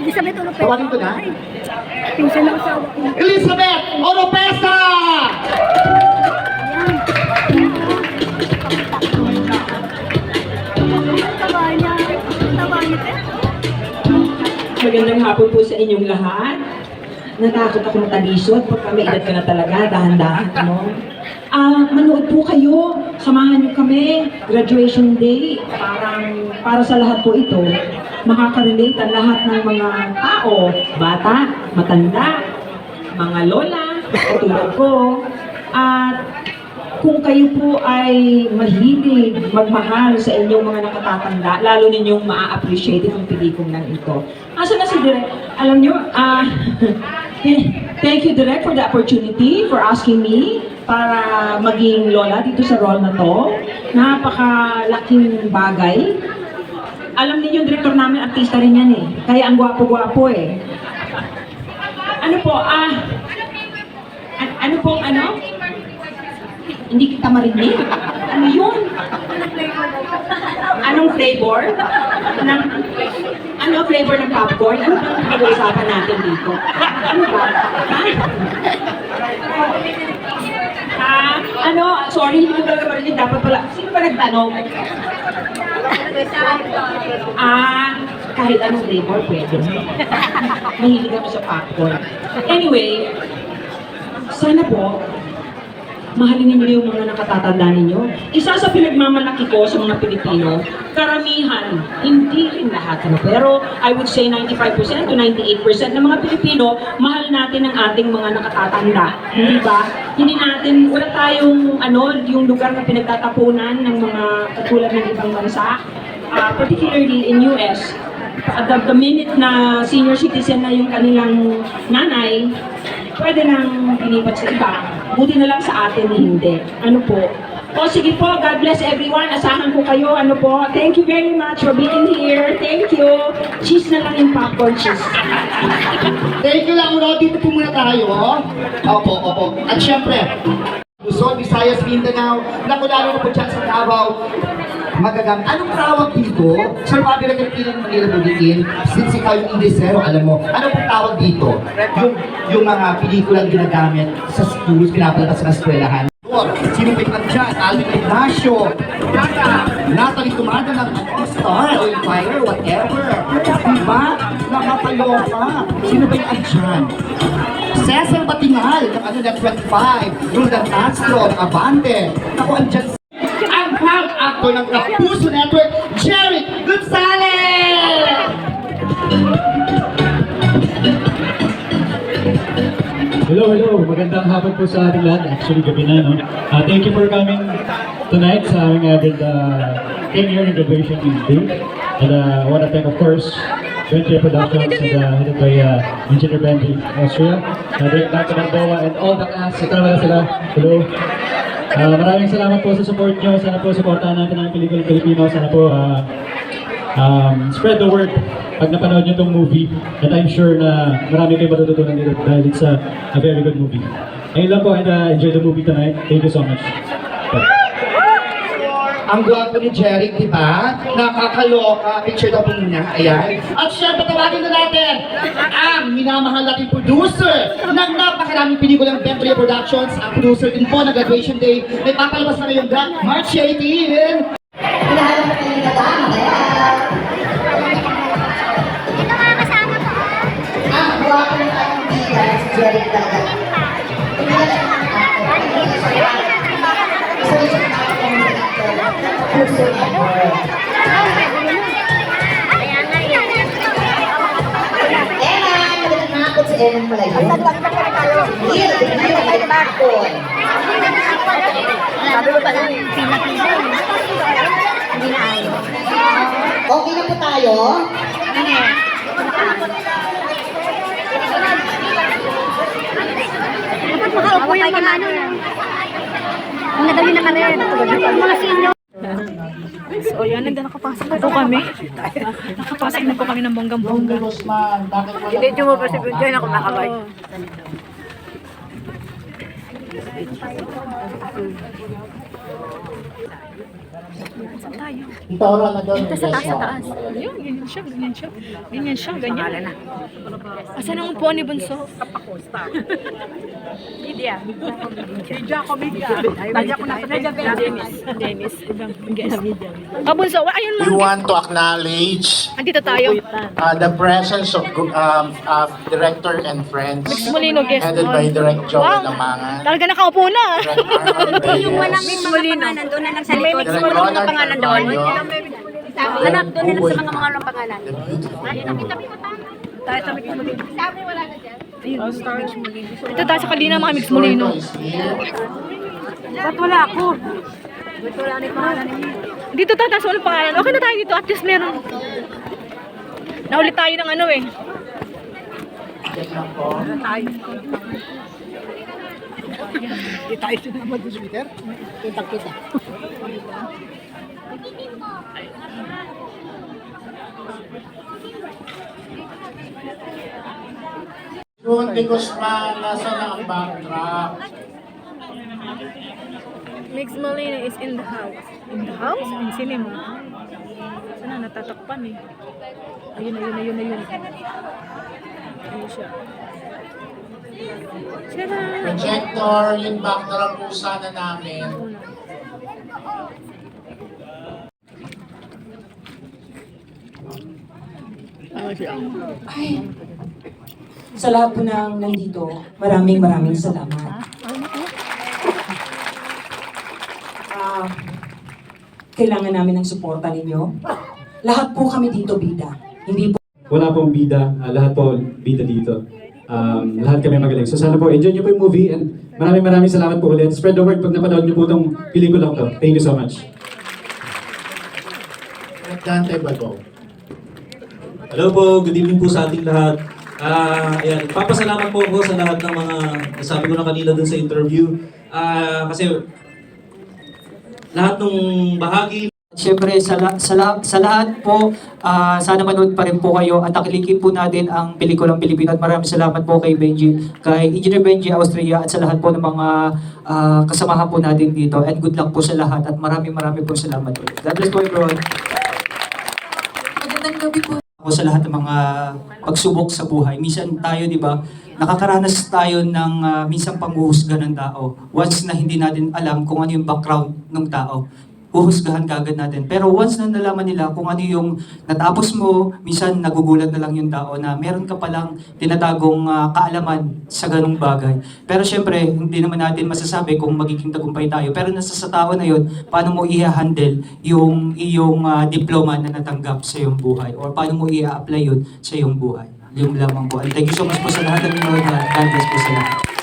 Elizabeth Oropesa. Tawagin ko na? Ay, pinsan ng asawa ko. Elizabeth Oropesa! Ayan. Taba niya. Taba niya, te. Magandang hapon po sa inyong lahat. Natakot ako matalisod pagka may edad ka na talaga, dahan-dahan, ano? Manood po kayo, samahan niyo kami, graduation day, para sa lahat po ito, makaka-relate ang lahat ng mga tao, bata, matanda, mga lola, katulad ko, at kung kayo po ay mahilig, magmahal sa inyong mga nakatatanda, lalo ninyong maa-appreciate itong pelikulang ito. Asa na si Direk? Alam nyo, thank you Direk for the opportunity for asking me para maging lola dito sa role na to. Napakalaking bagay. Alam niyo yung director namin, artista rin yan eh. Kaya ang gwapo-gwapo eh. Ano po, ano po, ano? Hindi kita marinig. Ano yun? Anong flavor? Ano flavor ng popcorn? Ano ba pag-uusapan natin dito? Ano ba? Ano? Sorry, hindi ko talaga marinig. Dapat pala. Sino ba nagtanong? Kahit anong flavor, pwede. Mahilig ako sa popcorn. Anyway, sana po, mahalin ninyo yung mga nakatatanda ninyo. Isa sa pinagmamalaki ko sa mga Pilipino, karamihan, hindi rin lahat, pero I would say 95% to 98% ng mga Pilipino, mahal natin ang ating mga nakatatanda. Hindi ba? Hindi natin, wala tayong yung lugar na pinagtatapunan ng mga katulad ng ibang bansa, particularly in US. At the minute na senior citizen na yung kanilang nanay, pwede nang pinipat sa iba. Buti na lang sa atin, hindi. Ano po? O sige po, God bless everyone. Asahan ko kayo. Ano po? Thank you very much for being here. Thank you. Cheese na lang yung popcorn cheese. Thank you lang, Ro. Dito po muna tayo. Opo. At syempre, Luzon, Visayas, Mindanao, naku lalo na po dyan sa Davao, magagamit. Anong tawag dito? Sir, Bobby na Pilipino Manila Bulitin, since ikaw yung Indesero, alam mo, ano pong tawag dito? Yung mga pelikulang ginagamit sa schools, pinapalabas sa eskwelahan. Sino pa yung dyan? Alvin Ignacio, Natalie Tumada ng Star, Oil Fire, whatever. Diba? Nakapaloka. Sino ba yung dyan? Cesar Batingal, ng na 25, Roldan Castro, ng Abante. Ako andyan ang proud actor ng Kapuso Network, Jerry Gonzalez! Hello. Magandang hapon po sa ating lahat. Actually, gabi na, no? Thank you for coming tonight sa aming 10-year graduation day. And I want to thank, of course, Benji Productions and headed by Engineer Benji Austria, Dr. Balboa, and all the cast. Ito naman sila. Hello. Maraming salamat po sa support nyo. Sana po supportahan natin ang pelikulang Pilipino. Sana po spread the word pag napanood nyo itong movie. And I'm sure na marami kayo matututunan dito dahil it's a very good movie. Ayun lang po and enjoy the movie tonight. Thank you so much. Ang gwapo ni Jerry, di ba? Nakakaloka. Picture daw po muna. Ayan. At syempre, tawagin na natin ang minamahal nating producer ng napakaraming pelikulang Bentley Productions. Ang producer din po ng Graduation Day. May papalabas na ngayong March 18. Hinahanap na kayo ng kasama. Ito mga kasama ko. Ang gwapo ng ating bida, si Jerry talaga. Puso Network. Eman, magandang si Eman Malayo. Hindi bakon. Sabi mo pala, pila-pila. Hindi na ayaw. Okay na po tayo. Dapat makaupo yung mga ano. Mga daw yung nakared. Mga senior. So yan, nakapasok na po kami. Nakapasok na po kami ng bonggang-bongga. Hindi, mo pa si Bunjoy na kumakabay. Saan tayo? Yung Taura na doon. Sa taas, sa taas. Ayun, ganyan siya, ganyan siya. Ganyan siya, ganyan. Asan ang upuan ni Bunso? Media. Media ko, media. Media ko na sa Dennis. Bunso, ayun We mo. want to acknowledge Andito tayo. the presence of director and friends Molino guest. headed by Direct Joel Wow. Lamangan, Talaga nakaupo na. Direct Arnold Yung walang Reyes, mga pangalan doon na lang sa likod. Direct Yung mga Ronald pangalan doon. Carvalho, Hanap doon na lang sa mga walang pangalan. the beautiful Tayo sa Mix Molino. Ito tayo sa Kalina, mga Mix Molino. is here. Ba't wala ako? Ba't wala na yung pangalan niyo? Dito tayo, tayo sa walang pangalan. Okay na tayo dito, at least meron. Naulit tayo ng ano eh. June de Guzman, nasa na ang backdrop? Mix Molino is in the house. In the house? In cinema. Sana natatakpan eh. Ayun. Ayun siya. Tara! Projector, yung backdrop po sana namin. Sa lahat po ng nandito, maraming salamat. Kailangan namin ng suporta ninyo. Lahat po kami dito, bida. Hindi po Wala pong bida, lahat po bida dito. Lahat kami magaling. So sana po enjoy niyo po yung movie and maraming salamat po ulit. Spread the word pag napanood niyo po itong pelikulang to. Thank you so much. Dante Bago. Hello po, good evening po sa ating lahat. Ayan, papasalamat po ako sa lahat ng mga nasabi ko na kanina dun sa interview. Kasi lahat ng bahagi. Siyempre sa lahat po, sana manood pa rin po kayo at nakilikin po natin ang pelikulang Pilipino at maraming salamat po kay Benji, kay Engineer Benji Austria at sa lahat po ng mga kasamahan po natin dito and good luck po sa lahat at maraming po salamat po. God bless po everyone. Magandang gabi po ako sa lahat ng mga pagsubok sa buhay. Minsan tayo, di ba, nakakaranas tayo ng minsan panghuhusga ng tao. Once na hindi natin alam kung ano yung background ng tao, huhusgahan kagad natin. Pero once na nalaman nila kung ano yung natapos mo, minsan nagugulat na lang yung tao na meron ka palang tinatagong kaalaman sa ganung bagay. Pero syempre, hindi naman natin masasabi kung magiging tagumpay tayo. Pero nasa sa tao na yun, paano mo i-handle yung iyong diploma na natanggap sa iyong buhay? Or paano mo i-apply yun sa iyong buhay? Yung lamang po. And thank you so much po sa lahat ng mga God bless po sa lahat.